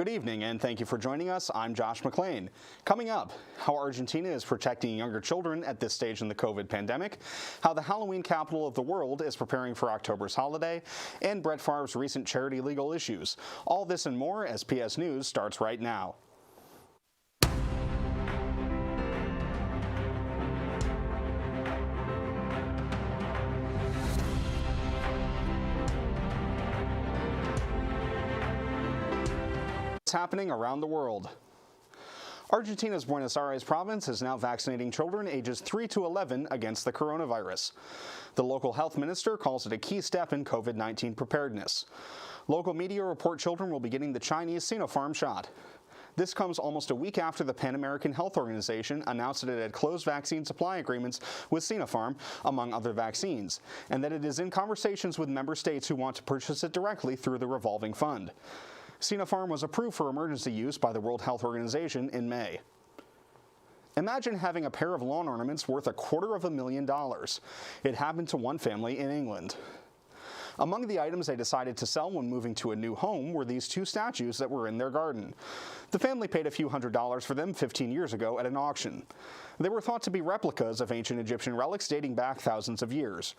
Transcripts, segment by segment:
Good evening and thank you for joining us. I'm Josh McLean. Coming up, how Argentina is protecting younger children at this stage in the COVID pandemic, how the Halloween capital of the world is preparing for October's holiday, and Brett Favre's recent charity legal issues. All this and more as PS News starts right now. Happening around the world. Argentina's Buenos Aires province is now vaccinating children ages 3 to 11 against the coronavirus. The local health minister calls it a key step in COVID-19 preparedness. Local media report children will be getting the Chinese Sinopharm shot. This comes almost a week after the Pan American Health Organization announced that it had closed vaccine supply agreements with Sinopharm, among other vaccines, and that it is in conversations with member states who want to purchase it directly through the revolving fund. Sinopharm was approved for emergency use by the World Health Organization in May. Imagine having a pair of lawn ornaments worth $250,000. It happened to one family in England. Among the items they decided to sell when moving to a new home were these two statues that were in their garden. The family paid a few $100s for them 15 years ago at an auction. They were thought to be replicas of ancient Egyptian relics dating back thousands of years.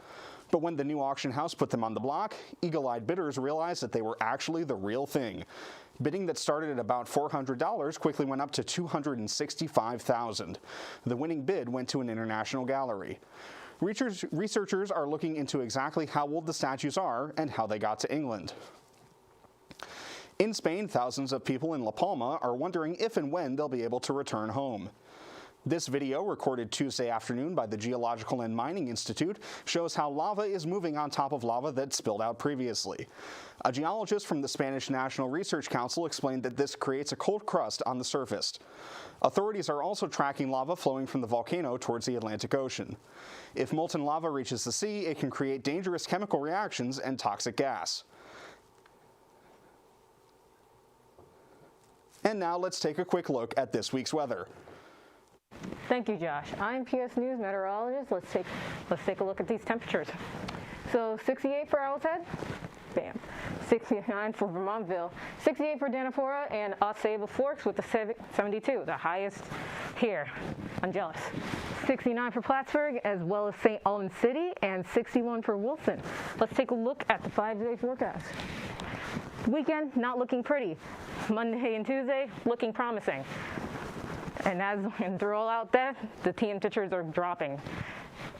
But when the new auction house put them on the block, eagle-eyed bidders realized that they were actually the real thing. Bidding that started at about $400 quickly went up to $265,000. The winning bid went to an international gallery. Researchers are looking into exactly how old the statues are and how they got to England. In Spain, thousands of people in La Palma are wondering if and when they'll be able to return home. This video, recorded Tuesday afternoon by the Geological and Mining Institute, shows how lava is moving on top of lava that spilled out previously. A geologist from the Spanish National Research Council explained that this creates a cold crust on the surface. Authorities are also tracking lava flowing from the volcano towards the Atlantic Ocean. If molten lava reaches the sea, it can create dangerous chemical reactions and toxic gas. And now let's take a quick look at this week's weather. Thank you, Josh. I'm PS News meteorologist. Let's take a look at these temperatures. So 68 for Owl's Head, bam. 69 for Vermontville, 68 for Danafora, and Osceola Forks with the 72, the highest here. I'm jealous. 69 for Plattsburgh, as well as St. Albans City, and 61 for Wilson. Let's take a look at the 5-day forecast. Weekend, not looking pretty. Monday and Tuesday, looking promising. And through all out that, the temperatures are dropping.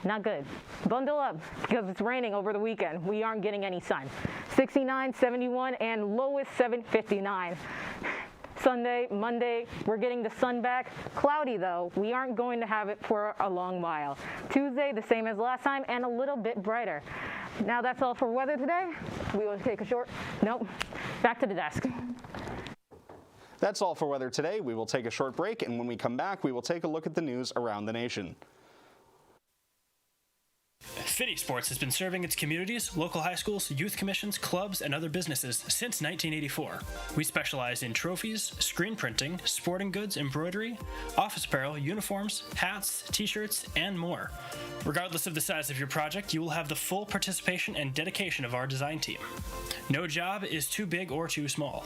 Not good. Bundle up, because it's raining over the weekend. We aren't getting any sun. 69, 71, and lowest 59. Sunday, Monday, we're getting the sun back. Cloudy though, we aren't going to have it for a long while. Tuesday, the same as last time, and a little bit brighter. Now that's all for weather today. We will take a short, back to the desk. That's all for weather today. We will take a short break, and when we come back, we will take a look at the news around the nation. Fitty Sports has been serving its communities, local high schools, youth commissions, clubs, and other businesses since 1984. We specialize in trophies, screen printing, sporting goods, embroidery, office apparel, uniforms, hats, t-shirts, and more. Regardless of the size of your project, you will have the full participation and dedication of our design team. No job is too big or too small,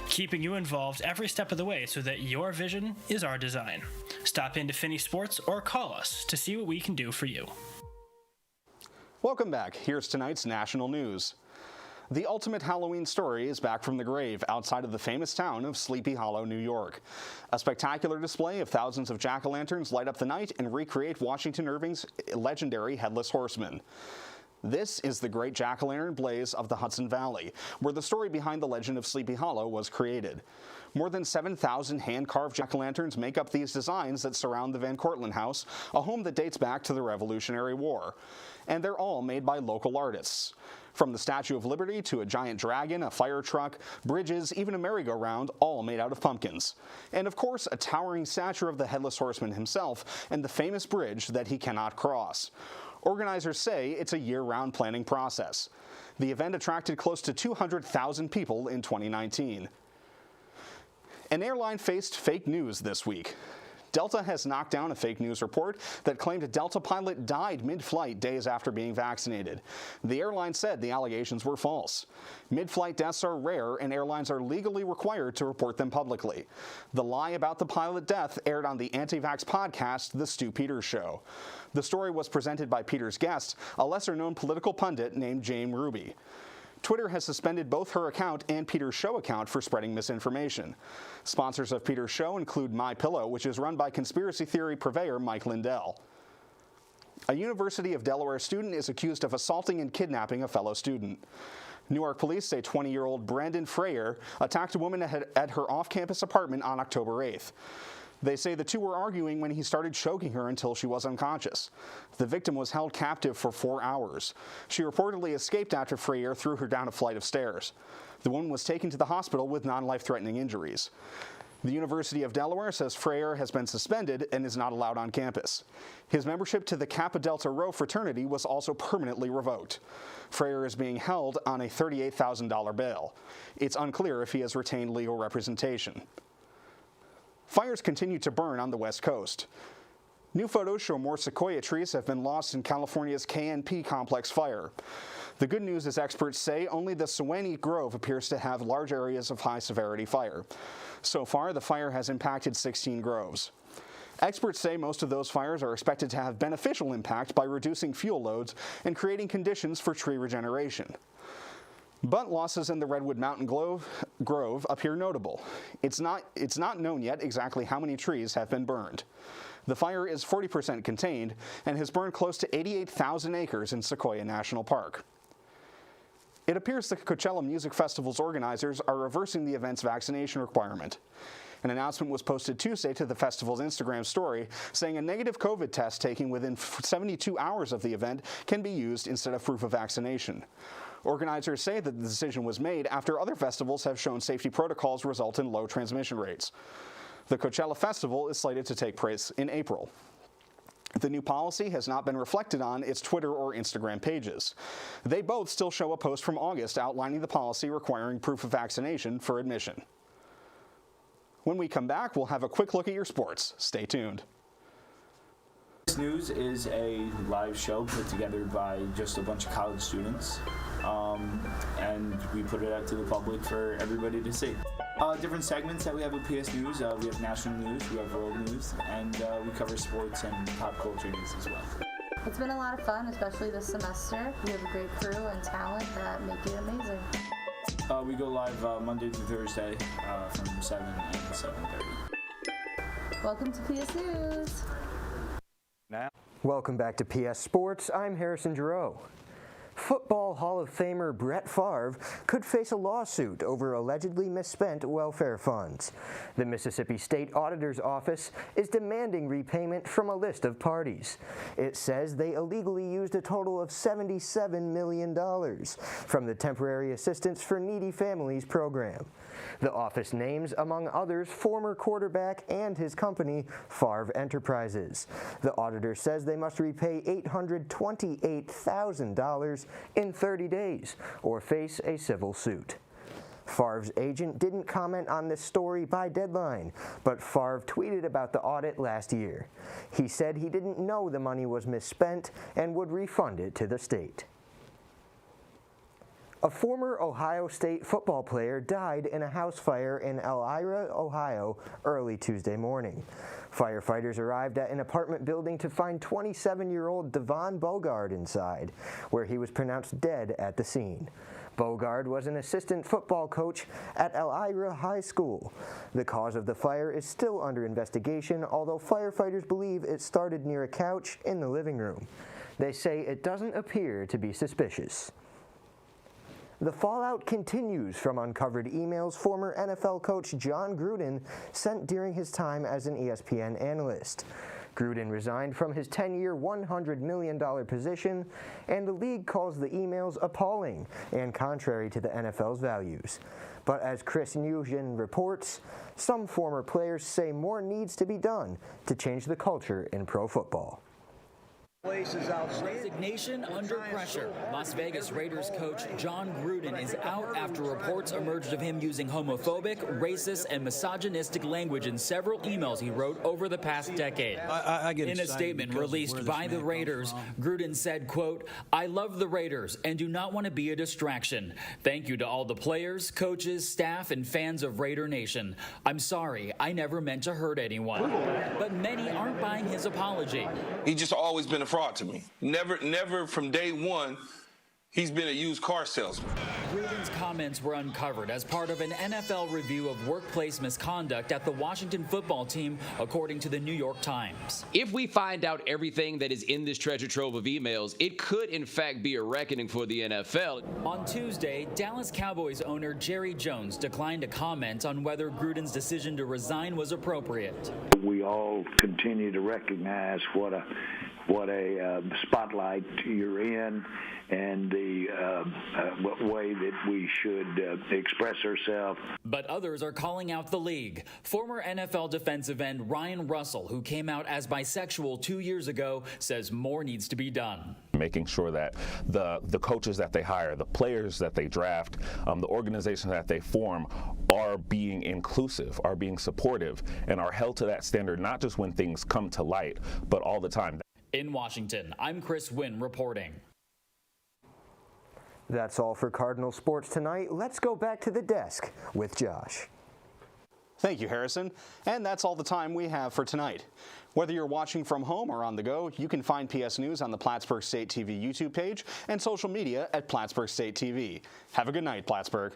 keeping you involved every step of the way so that your vision is our design. Stop into Finney Sports or call us to see what we can do for you. Welcome back. Here's tonight's national news. The ultimate Halloween story is back from the grave outside of the famous town of Sleepy Hollow, New York. A spectacular display of thousands of jack-o'-lanterns light up the night and recreate Washington Irving's legendary Headless Horseman. This is the Great Jack-o'-lantern Blaze of the Hudson Valley, where the story behind the legend of Sleepy Hollow was created. More than 7,000 hand-carved jack-o'-lanterns make up these designs that surround the Van Cortlandt House, a home that dates back to the Revolutionary War. And they're all made by local artists. From the Statue of Liberty to a giant dragon, a fire truck, bridges, even a merry-go-round, all made out of pumpkins. And of course, a towering statue of the Headless Horseman himself and the famous bridge that he cannot cross. Organizers say it's a year-round planning process. The event attracted close to 200,000 people in 2019. An airline faced fake news this week. Delta has knocked down a fake news report that claimed a Delta pilot died mid-flight days after being vaccinated. The airline said the allegations were false. Mid-flight deaths are rare, and airlines are legally required to report them publicly. The lie about the pilot death aired on the anti-vax podcast, The Stu Peters Show. The story was presented by Peters' guest, a lesser-known political pundit named Jane Ruby. Twitter has suspended both her account and Peters' Show account for spreading misinformation. Sponsors of Peters' Show include MyPillow, which is run by conspiracy theory purveyor Mike Lindell. A University of Delaware student is accused of assaulting and kidnapping a fellow student. Newark police say 20-year-old Brandon Freyer attacked a woman at her off-campus apartment on October 8th. They say the two were arguing when he started choking her until she was unconscious. The victim was held captive for 4 hours. She reportedly escaped after Freyer threw her down a flight of stairs. The woman was taken to the hospital with non-life-threatening injuries. The University of Delaware says Freyer has been suspended and is not allowed on campus. His membership to the Kappa Delta Rho fraternity was also permanently revoked. Freyer is being held on a $38,000 bail. It's unclear if he has retained legal representation. Fires continue to burn on the West Coast. New photos show more sequoia trees have been lost in California's KNP complex fire. The good news is experts say only the Sewanee Grove appears to have large areas of high-severity fire. So far, the fire has impacted 16 groves. Experts say most of those fires are expected to have beneficial impact by reducing fuel loads and creating conditions for tree regeneration. But losses in the Redwood Mountain Grove appear notable. It's not known yet exactly how many trees have been burned. The fire is 40% contained and has burned close to 88,000 acres in Sequoia National Park. It appears the Coachella Music Festival's organizers are reversing the event's vaccination requirement. An announcement was posted Tuesday to the festival's Instagram story saying a negative COVID test taken within 72 hours of the event can be used instead of proof of vaccination. Organizers say that the decision was made after other festivals have shown safety protocols result in low transmission rates. The Coachella Festival is slated to take place in April. The new policy has not been reflected on its Twitter or Instagram pages. They both still show a post from August outlining the policy requiring proof of vaccination for admission. When we come back, we'll have a quick look at your sports. Stay tuned. This News is a live show put together by just a bunch of college students, and we put it out to the public for everybody to see. Different segments that we have at PS News. We have national news, we have world news, and we cover sports and pop culture news as well. It's been a lot of fun, especially this semester. We have a great crew and talent that make it amazing. We go live Monday through Thursday from 7 and 7:30. Welcome to PS News. Welcome back to PS Sports. I'm Harrison Gereau. Football Hall of Famer Brett Favre could face a lawsuit over allegedly misspent welfare funds. The Mississippi State Auditor's Office is demanding repayment from a list of parties. It says they illegally used a total of $77 million from the Temporary Assistance for Needy Families program. The office names, among others, former quarterback and his company, Favre Enterprises. The auditor says they must repay $828,000 in 30 days or face a civil suit. Favre's agent didn't comment on this story by deadline, but Favre tweeted about the audit last year. He said he didn't know the money was misspent and would refund it to the state. A former Ohio State football player died in a house fire in Elmira, Ohio, early Tuesday morning. Firefighters arrived at an apartment building to find 27-year-old Devon Bogard inside, where he was pronounced dead at the scene. Bogard was an assistant football coach at Elmira High School. The cause of the fire is still under investigation, although firefighters believe it started near a couch in the living room. They say it doesn't appear to be suspicious. The fallout continues from uncovered emails former NFL coach John Gruden sent during his time as an ESPN analyst. Gruden resigned from his 10-year, $100 million position, and the league calls the emails appalling and contrary to the NFL's values. But as Chris Nugent reports, some former players say more needs to be done to change the culture in pro football. Resignation under pressure. Las Vegas Raiders coach John Gruden is out after reports emerged of him using homophobic, racist, and misogynistic language in several emails he wrote over the past decade. In a statement released by the Raiders, Gruden said, quote, "I love the Raiders and do not want to be a distraction. Thank you to all the players, coaches, staff, and fans of Raider Nation. I'm sorry, I never meant to hurt anyone." But many aren't buying his apology. He's just always been a fraud to me. Never from day one, he's been a used car salesman. Gruden's comments were uncovered as part of an NFL review of workplace misconduct at the Washington football team, according to the New York Times. If we find out everything that is in this treasure trove of emails, it could in fact be a reckoning for the NFL. On Tuesday, Dallas Cowboys owner Jerry Jones declined to comment on whether Gruden's decision to resign was appropriate. We all continue to recognize what a spotlight you're in, and the way that we should express ourselves. But others are calling out the league. Former NFL defensive end Ryan Russell, who came out as bisexual 2 years ago, says more needs to be done. Making sure that the coaches that they hire, the players that they draft, the organizations that they form are being inclusive, are being supportive, and are held to that standard, not just when things come to light, but all the time. In Washington, I'm Chris Wynn reporting. That's all for Cardinal Sports tonight. Let's go back to the desk with Josh. Thank you, Harrison. And that's all the time we have for tonight. Whether you're watching from home or on the go, you can find PS News on the Plattsburgh State TV YouTube page and social media at Plattsburgh State TV. Have a good night, Plattsburgh.